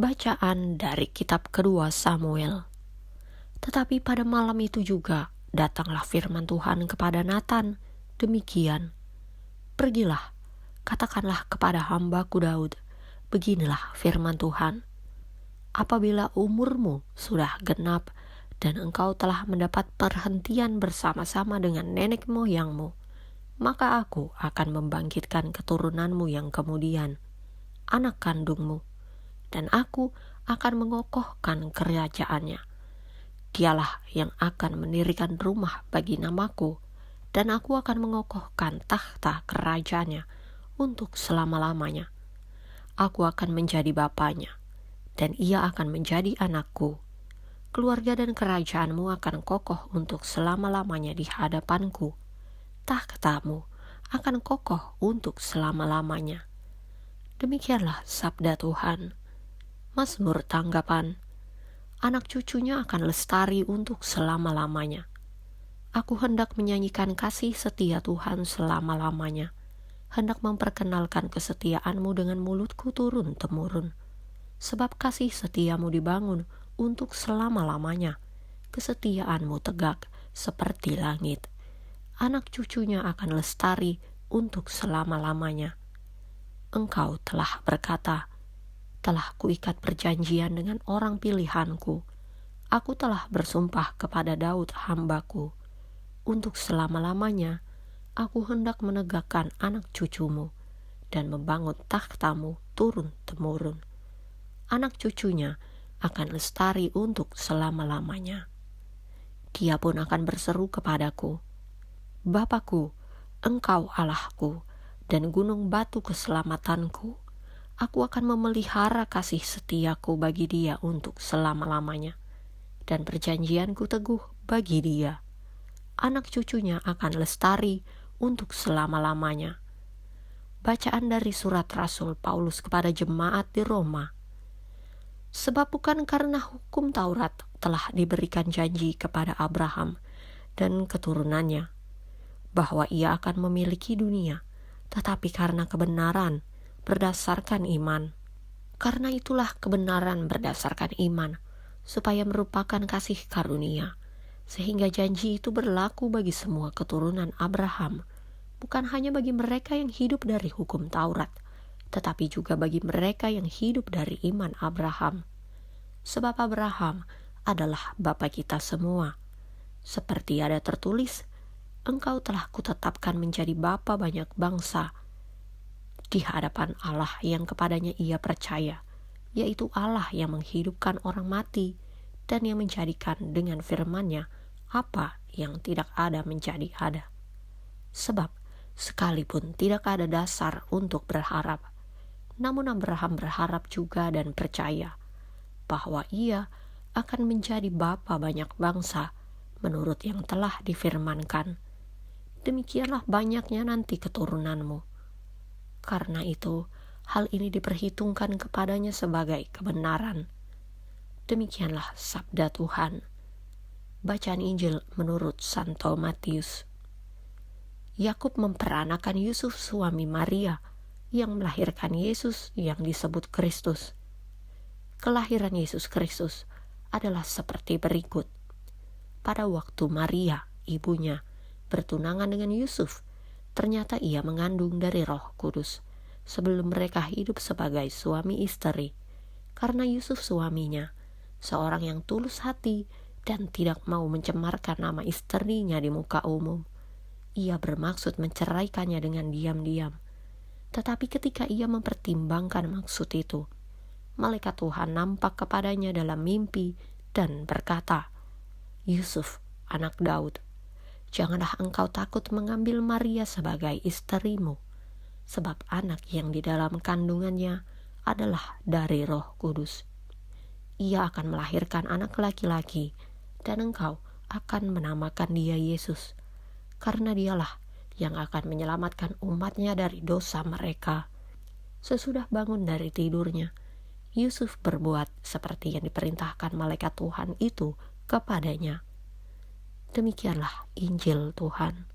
Bacaan dari kitab kedua Samuel. Tetapi pada malam itu juga datanglah firman Tuhan kepada Natan, demikian, "Pergilah, katakanlah kepada hambaku Daud, beginilah firman Tuhan, apabila umurmu sudah genap dan engkau telah mendapat perhentian bersama-sama dengan nenek moyangmu, maka aku akan membangkitkan keturunanmu yang kemudian, anak kandungmu, dan aku akan mengokohkan kerajaannya. Dialah yang akan mendirikan rumah bagi namaku, dan aku akan mengokohkan takhta kerajaannya untuk selama-lamanya. Aku akan menjadi bapanya, dan ia akan menjadi anakku. Keluarga dan kerajaanmu akan kokoh untuk selama-lamanya di hadapanku. Takhtamu akan kokoh untuk selama-lamanya." Demikianlah sabda Tuhan. Mazmur tanggapan. Anak cucunya akan lestari untuk selama-lamanya. Aku hendak menyanyikan kasih setia Tuhan selama-lamanya, hendak memperkenalkan kesetiaanmu dengan mulutku turun-temurun. Sebab kasih setiamu dibangun untuk selama-lamanya, kesetiaanmu tegak seperti langit. Anak cucunya akan lestari untuk selama-lamanya. Engkau telah berkata, "Telah kuikat perjanjian dengan orang pilihanku. Aku telah bersumpah kepada Daud hambaku. Untuk selama-lamanya, aku hendak menegakkan anak cucumu dan membangun takhtamu turun-temurun. Anak cucunya akan lestari untuk selama-lamanya. Dia pun akan berseru kepadaku, 'Bapakku, Engkau Allahku dan gunung batu keselamatanku.' Aku akan memelihara kasih setiaku bagi dia untuk selama-lamanya, dan perjanjianku teguh bagi dia. Anak cucunya akan lestari untuk selama-lamanya." Bacaan dari surat Rasul Paulus kepada jemaat di Roma. Sebab bukan karena hukum Taurat telah diberikan janji kepada Abraham dan keturunannya bahwa ia akan memiliki dunia, tetapi karena kebenaran berdasarkan iman. Karena itulah kebenaran berdasarkan iman, supaya merupakan kasih karunia, sehingga janji itu berlaku bagi semua keturunan Abraham, bukan hanya bagi mereka yang hidup dari hukum Taurat, tetapi juga bagi mereka yang hidup dari iman Abraham. Sebab Abraham adalah bapa kita semua. Seperti ada tertulis, "Engkau telah kutetapkan menjadi bapa banyak bangsa," di hadapan Allah yang kepadanya ia percaya, yaitu Allah yang menghidupkan orang mati dan yang menjadikan dengan firman-Nya apa yang tidak ada menjadi ada. Sebab sekalipun tidak ada dasar untuk berharap, namun Abraham berharap juga dan percaya bahwa ia akan menjadi bapa banyak bangsa menurut yang telah difirmankan, "Demikianlah banyaknya nanti keturunanmu." Karena itu, hal ini diperhitungkan kepadanya sebagai kebenaran. Demikianlah sabda Tuhan. Bacaan Injil menurut Santo Matius. Yakub memperanakan Yusuf suami Maria yang melahirkan Yesus yang disebut Kristus. Kelahiran Yesus Kristus adalah seperti berikut. Pada waktu Maria, ibunya, bertunangan dengan Yusuf, ternyata ia mengandung dari Roh Kudus sebelum mereka hidup sebagai suami istri. Karena Yusuf suaminya, seorang yang tulus hati dan tidak mau mencemarkan nama istrinya di muka umum, ia bermaksud menceraikannya dengan diam-diam. Tetapi ketika ia mempertimbangkan maksud itu, malaikat Tuhan nampak kepadanya dalam mimpi dan berkata, "Yusuf, anak Daud, janganlah engkau takut mengambil Maria sebagai istrimu, sebab anak yang di dalam kandungannya adalah dari Roh Kudus. Ia akan melahirkan anak laki-laki, dan engkau akan menamakan dia Yesus, karena dialah yang akan menyelamatkan umatnya dari dosa mereka." Sesudah bangun dari tidurnya, Yusuf berbuat seperti yang diperintahkan malaikat Tuhan itu kepadanya. Demikianlah Injil Tuhan.